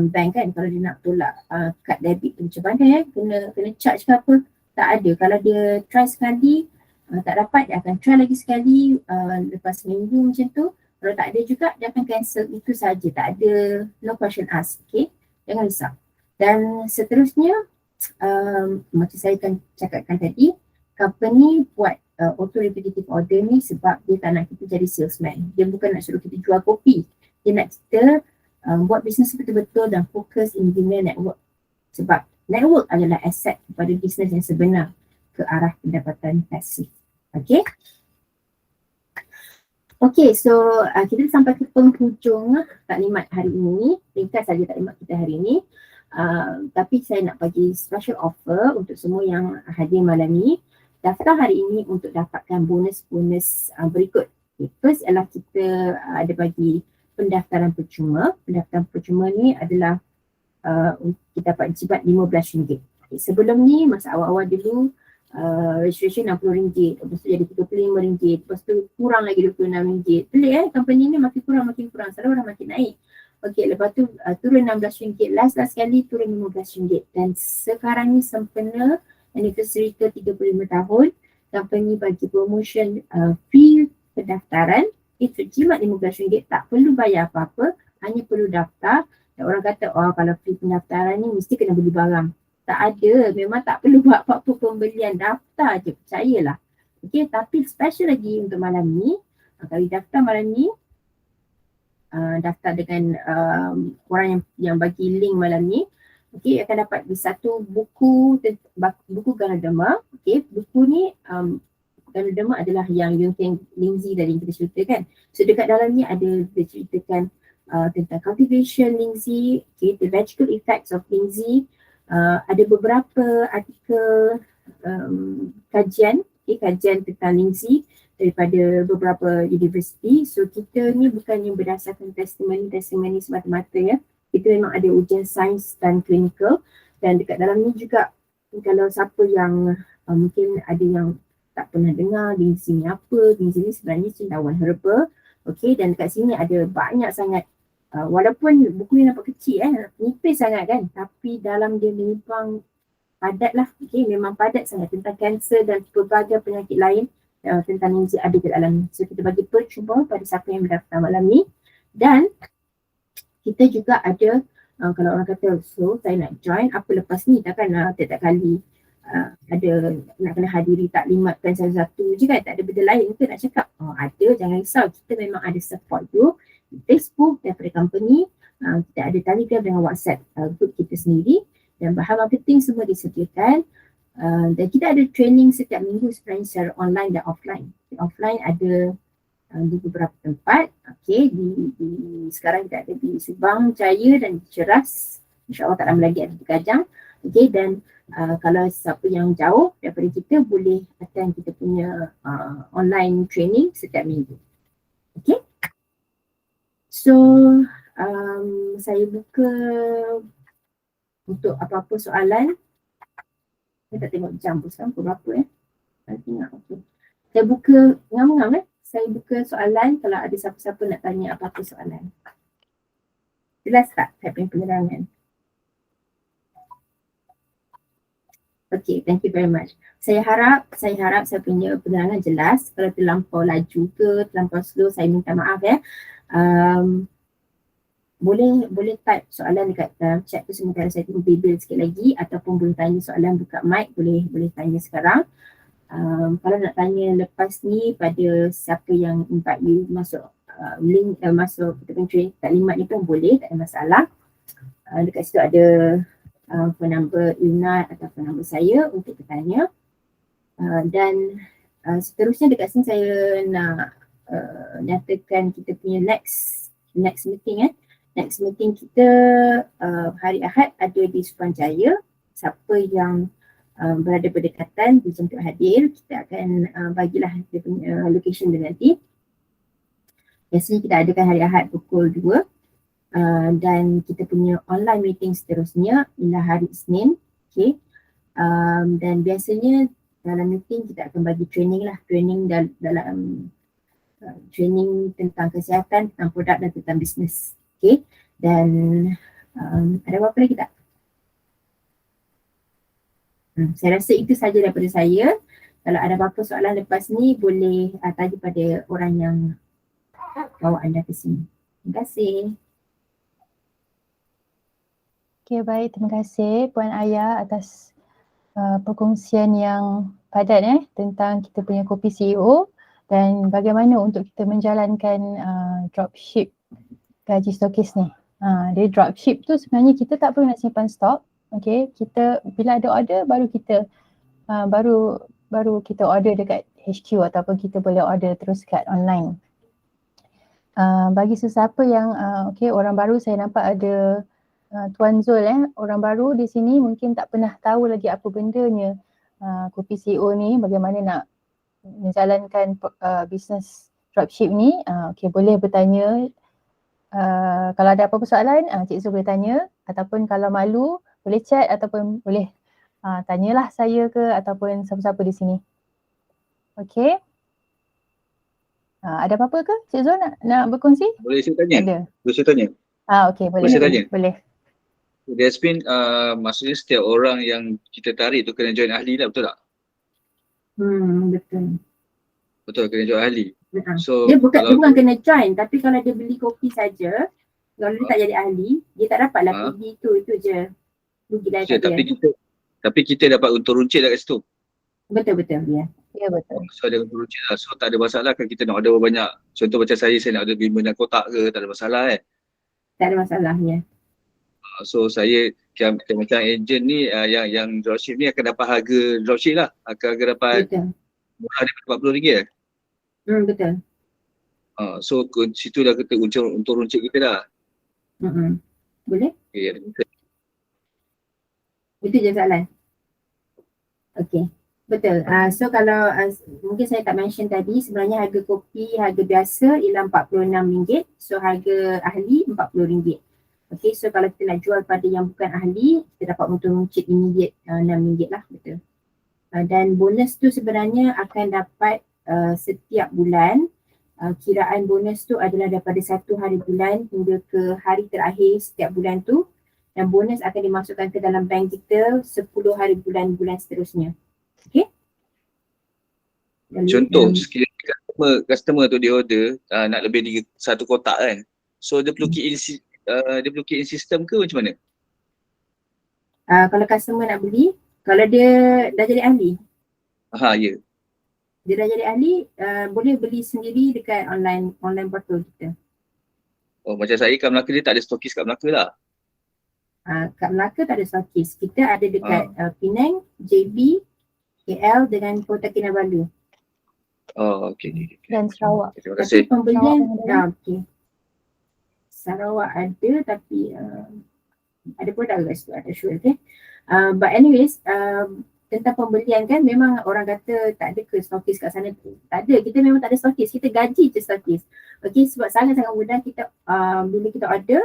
bank kan, kalau dia nak tolak kad debit tu macam mana kena charge ke apa? Tak ada. Kalau dia try sekali tak dapat, dia akan try lagi sekali lepas minggu macam tu. Kalau tak ada juga, dia akan cancel itu saja. Tak ada, no question asked. Okay, jangan risau. Dan seterusnya, macam saya akan cakapkan tadi, company buat auto repetitive order ni sebab dia tak nak kita jadi salesman. Dia bukan nak suruh kita jual kopi. Dia nak kita buat bisnes betul-betul dan fokus in bina network. Sebab network adalah aset kepada bisnes yang sebenar ke arah pendapatan pasif. Okay. Okay, so kita sampai ke penghujung taklimat hari ini. Ringkas saja taklimat kita hari ini. Tapi saya nak bagi special offer untuk semua yang hadir malam ni. Daftar hari ini untuk dapatkan bonus-bonus berikut. Okay, first ialah kita ada bagi pendaftaran percuma. Pendaftaran percuma ni adalah kita dapat jibat RM15. Okay, sebelum ni masa awal-awal dulu registration RM60, lepas tu jadi RM35, lepas tu kurang lagi RM26. Pelik company ni makin kurang, selalu orang makin naik. Okey, lepas tu turun RM16, last sekali turun RM15. Dan sekarang ni sempena anniversary ke 35 tahun, company bagi promotion fee pendaftaran itu jimat RM15, tak perlu bayar apa-apa, hanya perlu daftar. Dan orang kata, oh kalau fee pendaftaran ni mesti kena beli barang. Tak ada, memang tak perlu buat apa-apa pembelian, daftar je, percayalah. Okey, tapi special lagi untuk malam ni, kalau daftar malam ni, daftar dengan orang yang bagi link malam ni, okey, akan dapat di satu buku Ganoderma. Okey, buku ni Ganoderma adalah yang Yunfeng Lindsay tadi yang kita ceritakan. So dekat dalam ni ada diceritakan tentang cultivation Lindsay, okay, the vegetative effects of Lindsay. Ada beberapa artikel kajian tentang Lindsay daripada beberapa universiti. So kita ni bukannya berdasarkan testimoni semata-mata ya. Kita memang ada ujian sains dan klinikal, dan dekat dalam ni juga kalau siapa yang mungkin ada yang tak pernah dengar Lindsay ni apa, Lindsay ni sebenarnya cendawan herba. Okey, dan dekat sini ada banyak sangat walaupun buku ni nampak kecil nipis sangat kan, tapi dalam dia memang padat lah. Okey, memang padat sangat tentang kanser dan pelbagai penyakit lain tentang Lindsay ada di dalam ni. So kita bagi percuma pada siapa yang mendaftar malam ni. Dan kita juga ada kalau orang kata, so saya nak join apa lepas ni, takkan tiap-tiap kali ada nak kena hadiri taklimat kan satu-satu je kan, tak ada benda lain ke nak cakap. Ada, jangan risau, kita memang ada support group di Facebook daripada company, kita ada Telegram dengan WhatsApp group kita sendiri, dan bahan marketing semua disediakan. Dan kita ada training setiap minggu sebenarnya secara online dan offline. Offline ada di beberapa tempat. Okey, di sekarang kita ada di Subang, Jaya dan Ceras. InsyaAllah tak lama lagi ada di Kajang. Okey, dan kalau siapa yang jauh daripada kita boleh attend kita punya online training setiap minggu. Okey. So saya buka untuk apa-apa soalan. Saya tak tengok jam pun sekarang pukul berapa Saya tengok, okey. Saya buka ngam-ngam Saya buka soalan kalau ada siapa-siapa nak tanya apa-apa soalan. Jelas tak saya punya penerangan? Okay, thank you very much. Saya harap saya punya penerangan jelas. Kalau terlampau laju ke, terlampau slow, saya minta maaf Boleh type soalan dekat chat tu sementara saya tunggu Bibil sikit lagi, ataupun boleh tanya soalan buka mic, boleh tanya sekarang. Kalau nak tanya lepas ni pada siapa yang invite you masuk link masuk kita punya training taklimat ni pun boleh, tak ada masalah. Dekat situ ada phone number Yuna atau phone number saya untuk bertanya. Dan seterusnya dekat sini saya nak nyatakan kita punya next meeting Next meeting kita hari Ahad ada di Suruhanjaya. Siapa yang berada berdekatan bisa untuk hadir, kita akan bagilah dia punya location dia nanti. Biasanya kita adakan hari Ahad pukul 2 dan kita punya online meeting seterusnya ialah hari Isnin. Okay. Dan biasanya dalam meeting kita akan bagi training dalam training tentang kesihatan, tentang produk dan tentang bisnes. Okay. Dan ada apa lagi tak? Saya rasa itu saja daripada saya. Kalau ada apa-apa soalan lepas ni boleh tanya pada orang yang bawa anda ke sini. Terima kasih. Okay, baik. Terima kasih Puan Aya atas perkongsian yang padat tentang kita punya Kopi CEO dan bagaimana untuk kita menjalankan dropship gaji stokis ni. Dia dropship tu sebenarnya kita tak perlu nak simpan stok. Okay, kita bila ada order baru kita baru kita order dekat HQ ataupun kita boleh order terus kat online. Bagi sesiapa yang okay, orang baru, saya nampak ada Tuan Zul orang baru di sini mungkin tak pernah tahu lagi apa bendanya kopi CEO ni, bagaimana nak menjalankan bisnes dropship ni. Okay, boleh bertanya. Kalau ada apa-apa soalan, Cik Zul boleh tanya, ataupun kalau malu boleh chat ataupun boleh tanyalah saya ke ataupun siapa-siapa di sini. Okay. Ada apa-apa ke Cik Zul nak berkongsi? Boleh saya tanya? Ada. Boleh saya tanya? Okay, boleh. Boleh saya tanya? Boleh. Jasmine, maksudnya setiap orang yang kita tarik tu kena join ahli lah, betul tak? Betul. Betul, kena join ahli. So, dia bukan kena join, tapi kalau dia beli kopi saja, kalau dia tak jadi ahli, dia tak dapatlah PG tu, itu je. Rugilah kat dia. Tapi kita dapat untung runcit lah kat situ. Betul, ya. Ya, betul. So ada untung runcit lah. So tak ada masalah kan kita nak order banyak. Contoh macam saya nak order 5 dan kotak ke, tak ada masalah kan? Tak ada masalah, ya. So saya macam agent ni yang dropship ni akan dapat harga dropship lah. Akan dapat murah daripada RM40 betul. So situ dah kata untung runcit kita dah. Boleh? Okay, itu je soalan. Okay, betul. So kalau mungkin saya tak mention tadi, sebenarnya harga kopi, harga biasa ialah RM46. So harga ahli RM40. Okay, so kalau kita nak jual pada yang bukan ahli, kita dapat untung runcit immediate RM6 lah, betul. Dan bonus tu sebenarnya akan dapat setiap bulan. Kiraan bonus tu adalah daripada 1 hari bulan hingga ke hari terakhir setiap bulan tu. Dan bonus akan dimasukkan ke dalam bank kita 10 hari bulan-bulan seterusnya. Okay? Contoh, sekiranya customer tu dia order nak lebih 1 kotak kan. So dia perlu key in sistem ke macam mana? Kalau customer nak beli, kalau dia dah jadi ahli. Ya. Dia dah jadi ahli, boleh beli sendiri dekat online portal kita. Oh, macam saya kat Melaka dia tak ada stokis kat Melaka lah. Kat Melaka tak ada stokis. Kita ada dekat Penang, JB, KL dengan Kota Kinabalu. Okay. Dan Sarawak. Terima kasih. Tapi pembelian, okay. Sarawak ada tapi ada produk kat situ, ada sure, okay. But anyways, tentang pembelian kan memang orang kata tak ada ke stokis kat sana. Tak ada, kita memang tak ada stokis. Kita gaji je stokis. Okay, sebab sangat-sangat mudah kita bila kita order,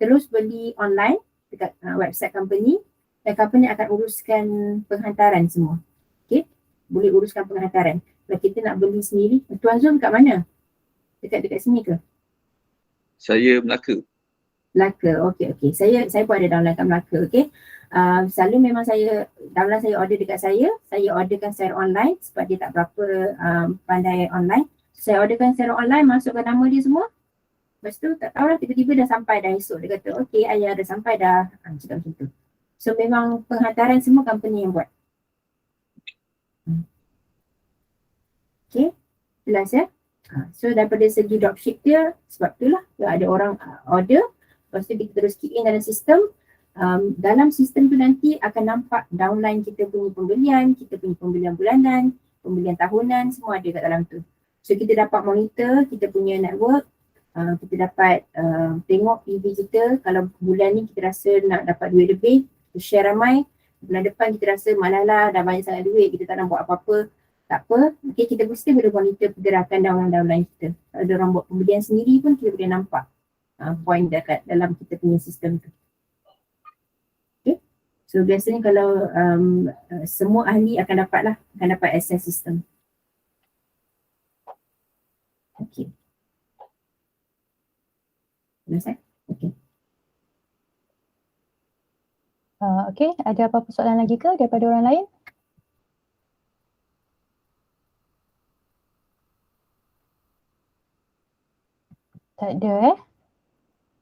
terus beli online dekat website company dan company akan uruskan penghantaran semua. Okay, boleh uruskan penghantaran. Kalau kita nak beli sendiri, Tuan Zul kat mana? Dekat sini ke? Saya Melaka. Melaka, okay. Saya pun ada download kat Melaka, okay. Selalu memang saya order dekat saya orderkan secara online sebab dia tak berapa pandai online. Saya orderkan secara online, masukkan nama dia semua. Lepas tu tak tahu lah, tiba-tiba dah sampai dah esok. Dia kata, okay ayah dah sampai dah. Cakap macam tu. So memang penghantaran semua company yang buat. Okay, jelas ya? So daripada segi dropship dia, sebab itulah ada orang order, lepas tu kita terus key in dalam sistem. Dalam sistem tu nanti akan nampak downline kita punya pembelian, kita punya pembelian bulanan, pembelian tahunan, semua ada kat dalam tu. So kita dapat monitor kita punya network, kita dapat tengok PV kita. Kalau bulan ni kita rasa nak dapat duit lebih, kita share ramai. Bulan depan kita rasa malah lah dah banyak sangat duit, kita tak nak buat apa-apa. Tak apa, okay, kita mesti boleh monitor pergerakan downline kita. Kalau ada orang buat pembelian sendiri pun kita boleh nampak point dekat dalam kita punya sistem tu. Okay, so biasanya kalau semua ahli akan dapat access sistem. Okay. Selesai? Okay. Okay, ada apa-apa soalan lagi ke daripada orang lain? Tak ada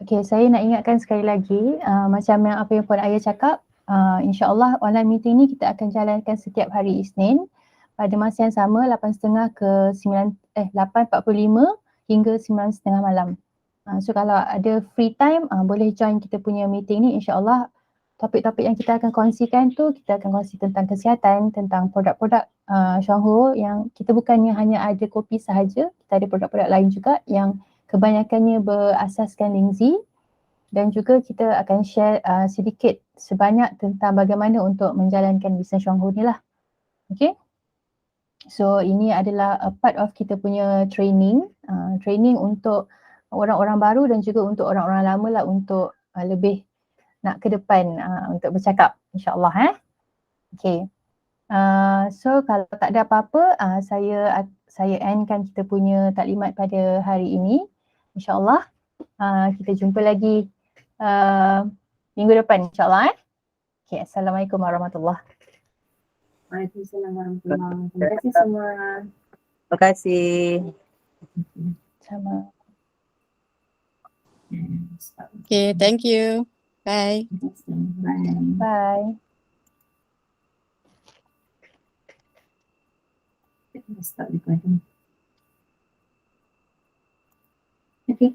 Okay, saya nak ingatkan sekali lagi macam yang apa yang Puan Aya cakap, insyaAllah online meeting ni kita akan jalankan setiap hari Isnin pada masa yang sama 8.30 ke 8.45 hingga 9.30 malam. So kalau ada free time boleh join kita punya meeting ni. InsyaAllah topik-topik yang kita akan kongsikan tu, kita akan kongsi tentang kesihatan, tentang produk-produk Syangho yang kita bukannya hanya ada kopi sahaja, kita ada produk-produk lain juga yang kebanyakannya berasaskan Lingzi dan juga kita akan share sedikit sebanyak tentang bagaimana untuk menjalankan bisnes Syuanghur ni lah. Okay. So ini adalah a part of kita punya training, training untuk orang-orang baru dan juga untuk orang-orang lama lah untuk lebih nak ke depan untuk bercakap, insyaAllah. Okay. So kalau tak ada apa-apa, saya endkan kita punya taklimat pada hari ini. InsyaAllah kita jumpa lagi minggu depan, insyaAllah. Okay, Assalamualaikum warahmatullahi wabarakatuh. Waalaikumsalam warahmatullahi wabarakatuh. Terima kasih semua. Terima kasih. Sama. Okay, thank you. Bye. Bye. Bye. Stop recording. Okay.